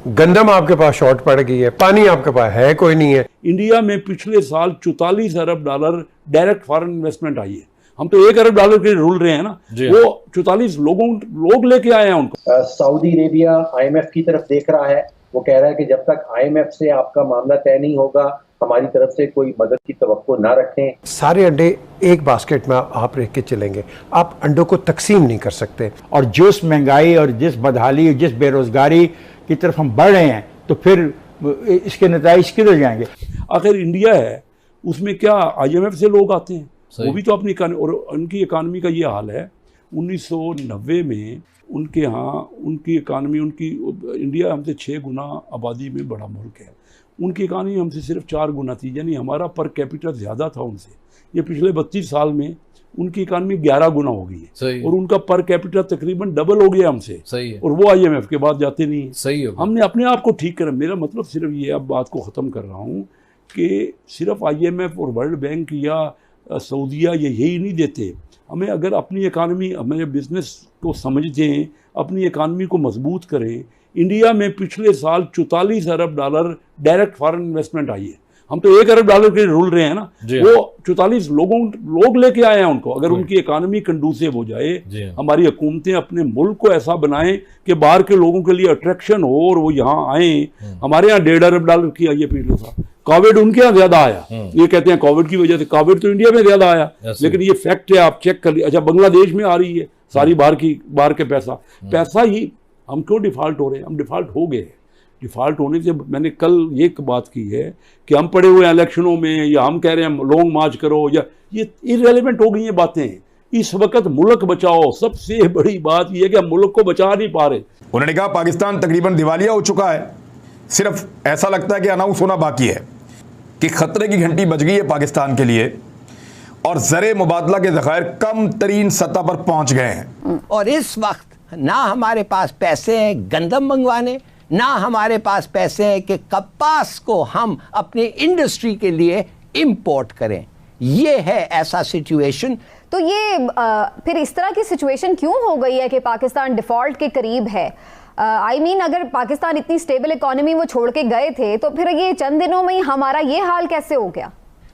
गंदम आपके पास शॉर्ट पड़ गई है, पानी आपके पास है कोई नहीं है। इंडिया में पिछले साल 44 अरब डॉलर डायरेक्ट फॉरेन इन्वेस्टमेंट आई है। हम तो 1 अरब डॉलर के रूल रहे हैं ना, वो 44 लोग लेके आए हैं उनको। सऊदी अरेबिया IMF की तरफ देख रहा है, वो कह रहा है कि जब तक IMF से आपका मामला तय नहीं होगा हमारी तरफ से कोई मदद की तवक्को ना रखें। सारे अंडे एक बास्केट में आप रख के चलेंगे, आप अंडों को तकसीम नहीं कर सकते। और जिस महंगाई और जिस बदहाली, जिस बेरोजगारी की तरफ हम बढ़ रहे हैं, तो फिर इसके नतीजे किधर जाएंगे? आखिर इंडिया है, उसमें क्या IMF से लोग आते हैं? वो भी तो अपनी और उनकी इकानमी का ये हाल है। 1990 में उनके यहाँ उनकी इकानमी, इंडिया हमसे 6 गुना आबादी में बड़ा मुल्क है, उनकी इकानमी हमसे सिर्फ 4 गुना थी, यानी हमारा पर कैपिटल ज़्यादा था उनसे। ये पिछले 32 साल में उनकी इकानमी 11 गुना हो गई है और उनका पर कैपिटल तकरीबन डबल हो गया हमसे। सही है। और वो IMF के बाद जाते नहीं है। सही है। हमने अपने आप को ठीक करा। मेरा मतलब सिर्फ ये, अब बात को ख़त्म कर रहा हूँ कि सिर्फ IMF और वर्ल्ड बैंक या सऊदीया यही नहीं देते हमें। अगर अपनी इकानमी, हमें बिजनेस को समझें, अपनी इकानमी को मजबूत करें। इंडिया में पिछले साल 44 अरब डॉलर डायरेक्ट फॉरेन इन्वेस्टमेंट आई है। हम तो 1 अरब डॉलर के रूल रहे हैं ना, वो 44 लोग लेके आए हैं उनको। अगर उनकी इकानमी कंडूसिव हो जाए, हमारी हुकूमतें अपने मुल्क को ऐसा बनाएं कि बाहर के लोगों के लिए अट्रैक्शन हो और वो यहाँ आए। हमारे यहाँ 1.5 अरब डॉलर की आई है पिछले साल। कोविड उनके यहाँ ज्यादा आया, ये कहते हैं कोविड की वजह से। कोविड तो इंडिया में ज्यादा आया, लेकिन ये फैक्ट है, आप चेक कर लीजिए। अच्छा, बांग्लादेश में आ रही है सारी बाहर के पैसा ही। हम क्यों डिफॉल्ट हो रहे हैं? हम डिफॉल्ट हो गए। डिफॉल्ट होने से मैंने कल ये बात की है कि हम पड़े हुए इलेक्शनों में, या हम कह रहे हैं लॉन्ग मार्च करो, या ये इररेलेवेंट हो गई हैं बातें। इस वक्त मुल्क बचाओ, सबसे बड़ी बात यह है कि हम मुल्क को बचा नहीं पा रहे। उन्होंने कहा पाकिस्तान तकरीबन दिवालिया हो चुका है, सिर्फ ऐसा लगता है कि अनाउंस होना बाकी है कि खतरे की घंटी बज गई है पाकिस्तान के लिए और ज़रे मुबादला के ज़खायर कम तरीन सतह पर पहुंच गए हैं। और इस वक्त ना हमारे पास पैसे हैं गंदम मंगवाने, ना हमारे पास पैसे हैं कि कपास को हम अपनी इंडस्ट्री के लिए इंपोर्ट करें। ये है ऐसा सिचुएशन। तो ये फिर इस तरह की सिचुएशन क्यों हो गई है कि पाकिस्तान डिफॉल्ट के करीब है? अगर पाकिस्तान इतनी स्टेबल इकोनॉमी वो छोड़ के गए थे, तो फिर ये चंद दिनों में ही हमारा ये हाल कैसे हो गया?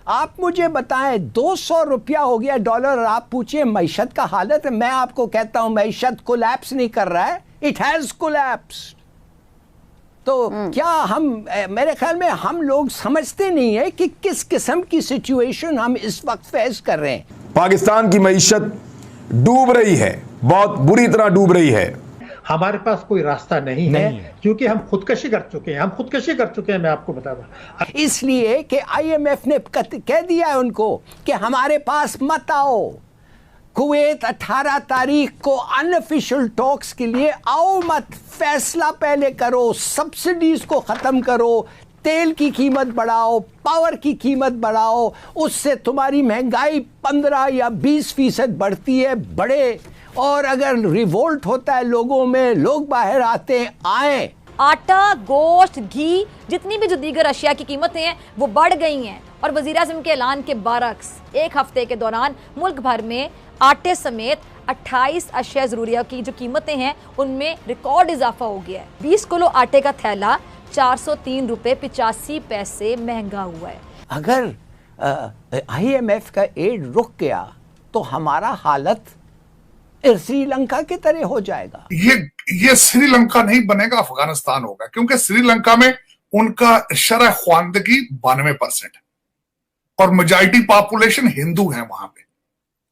आप मुझे बताएं, 200 रुपया हो गया डॉलर। आप पूछिए मईशत का हालत है। मैं आपको कहता हूं मईशत कोलैप्स नहीं कर रहा है, इट हैज कोलैप्स। तो क्या मेरे ख्याल में हम लोग समझते नहीं है कि किस किस्म की सिचुएशन हम इस वक्त फेस कर रहे हैं। पाकिस्तान की मईशत डूब रही है, बहुत बुरी तरह डूब रही है। हमारे पास कोई रास्ता नहीं है क्योंकि हम खुदकशी कर चुके हैं। मैं आपको बता दूं, इसलिए कि IMF ने कह दिया है उनको कि हमारे पास मत आओ। कुवैत 18 तारीख को अनऑफिशियल टॉक्स के लिए आओ मत, फैसला पहले करो, सब्सिडीज को खत्म करो, तेल की कीमत बढ़ाओ, पावर की कीमत बढ़ाओ, उससे तुम्हारी महंगाई 15 या 20% बढ़ती है, बढ़े। और अगर रिवोल्ट होता है लोगों में, लोग बाहर आए। आटा, गोश्त, घी, जितनी भी जो दीगर अशिया की कीमतें हैं वो बढ़ गई हैं। और वज़ीर-ए-आज़म के ऐलान के बरअक्स 1 हफ्ते के दौरान मुल्क भर में आटे समेत 28 अशिया ज़रूरिया की जो कीमतें हैं उनमें रिकॉर्ड इजाफा हो गया है। 20 किलो आटे का थैला 403 रुपये 85 पैसे महंगा हुआ है। अगर IMF का एड रुक गया तो हमारा हालत श्रीलंका की तरह हो जाएगा। ये श्रीलंका नहीं बनेगा, अफगानिस्तान होगा, क्योंकि श्रीलंका में उनका शरह ख्वानदगी 92% है और मेजॉरिटी पॉपुलेशन हिंदू है वहां पे,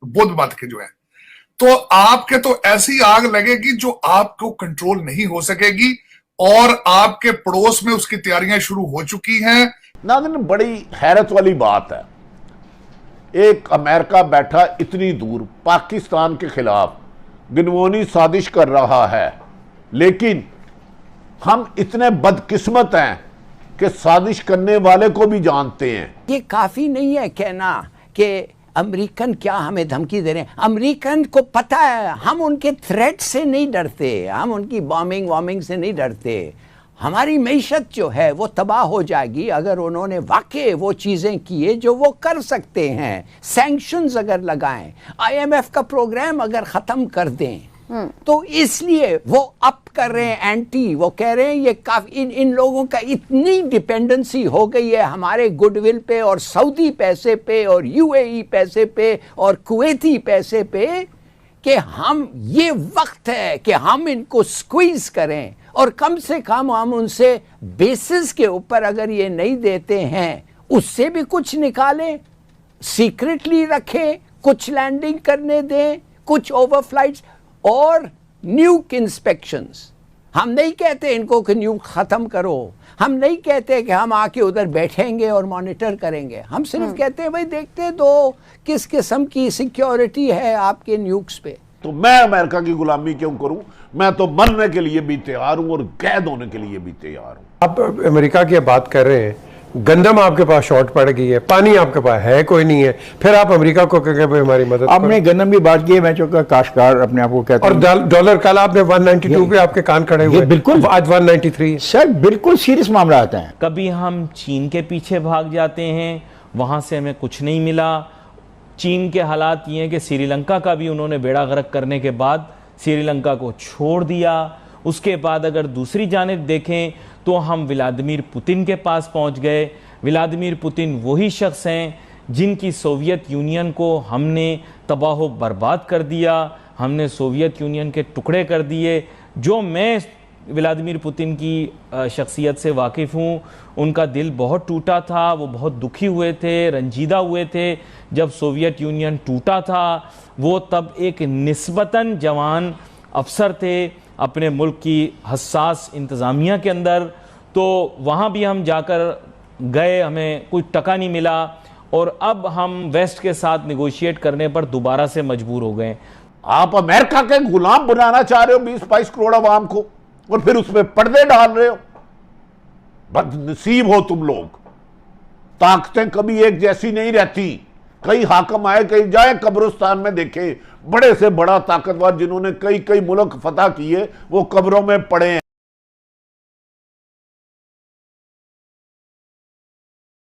बुद्ध मत के जो है। तो आपके तो ऐसी आग लगेगी जो आपको कंट्रोल नहीं हो सकेगी और आपके पड़ोस में उसकी तैयारियां शुरू हो चुकी हैं। नाज़रीन, बड़ी हैरत वाली बात है, एक अमेरिका बैठा इतनी दूर पाकिस्तान के खिलाफ गनवानी साजिश कर रहा है, लेकिन हम इतने बदकिस्मत हैं कि साजिश करने वाले को भी जानते हैं। ये काफी नहीं है कहना कि अमेरिकन क्या हमें धमकी दे रहे हैं। अमेरिकन को पता है हम उनके थ्रेट से नहीं डरते, हम उनकी बॉम्बिंग से नहीं डरते। हमारी मईशत जो है वो तबाह हो जाएगी अगर उन्होंने वाकई वो चीज़ें किए जो वो कर सकते हैं। सैंक्शंस अगर लगाएं, IMF का प्रोग्राम अगर ख़त्म कर दें, तो इसलिए वो अप कर रहे हैं एंटी, वो कह रहे हैं ये काफी इन लोगों का इतनी डिपेंडेंसी हो गई है हमारे गुडविल पे और सऊदी पैसे पे और यूएई पैसे पे और कुवैती पैसे पे कि हम ये वक्त है कि हम इनको स्क्वीज करें और कम से कम हम उनसे बेसिस के ऊपर अगर ये नहीं देते हैं उससे भी कुछ निकालें, सीक्रेटली रखें, कुछ लैंडिंग करने दें, कुछ ओवरफ्लाइट्स और न्यूक इंस्पेक्शंस। हम नहीं कहते इनको कि न्यूक ख़त्म करो, हम नहीं कहते कि हम आके उधर बैठेंगे और मॉनिटर करेंगे, हम सिर्फ कहते हैं भाई देखते दो किस किस्म की सिक्योरिटी है आपके न्यूक्स पे। तो मैं अमेरिका की गुलामी क्यों करूं? मैं तो मरने के लिए भी तैयार हूं और कैद होने के लिए भी तैयार हूं। आप अमेरिका की बात कर रहे हैं, गंदम आपके पास शॉर्ट पड़ गई है, पानी आपके पास है कोई नहीं है, फिर आप अमेरिका को कहेंगे भाई हमारी मदद आपने गंदम की बात की है, मैं चूंकि काश्तकार अपने आप को कहता हूं। और डॉलर कल आपने 192 पे आपके कान खड़े हुए, बिल्कुल आज 193। सर बिल्कुल सीरियस मामला आता है। कभी हम चीन के पीछे भाग जाते हैं, वहां से हमें कुछ नहीं मिला। चीन के हालात ये हैं कि श्रीलंका का भी उन्होंने बेड़ा गर्क करने के बाद श्रीलंका को छोड़ दिया। उसके बाद अगर दूसरी जानिब देखें तो हम व्लादिमीर पुतिन के पास पहुंच गए। व्लादिमीर पुतिन वही शख्स हैं जिनकी सोवियत यूनियन को हमने तबाह बर्बाद कर दिया, हमने सोवियत यूनियन के टुकड़े कर दिए। जो मैं व्लादिमीर पुतिन की शख्सियत से वाकिफ़ हूँ, उनका दिल बहुत टूटा था, वो बहुत दुखी हुए थे, रंजीदा हुए थे जब सोवियत यूनियन टूटा था। वो तब एक निस्बतन जवान अफसर थे अपने मुल्क की हसास इंतज़ामिया के अंदर। तो वहाँ भी हम जाकर गए, हमें कोई टका नहीं मिला और अब हम वेस्ट के साथ निगोशिएट करने पर दोबारा से मजबूर हो गए। आप अमेरिका के गुलाम बनाना चाह रहे हो 20-22 करोड़ आवाम को और फिर उसमें पर्दे डाल रहे हो। बदनसीब हो तुम लोग। ताकतें कभी एक जैसी नहीं रहती। कई हाकम आए कई जाए, कब्रिस्तान में देखे बड़े से बड़ा ताकतवर जिन्होंने कई कई मुल्क फतह किए वो कब्रों में पड़े हैं।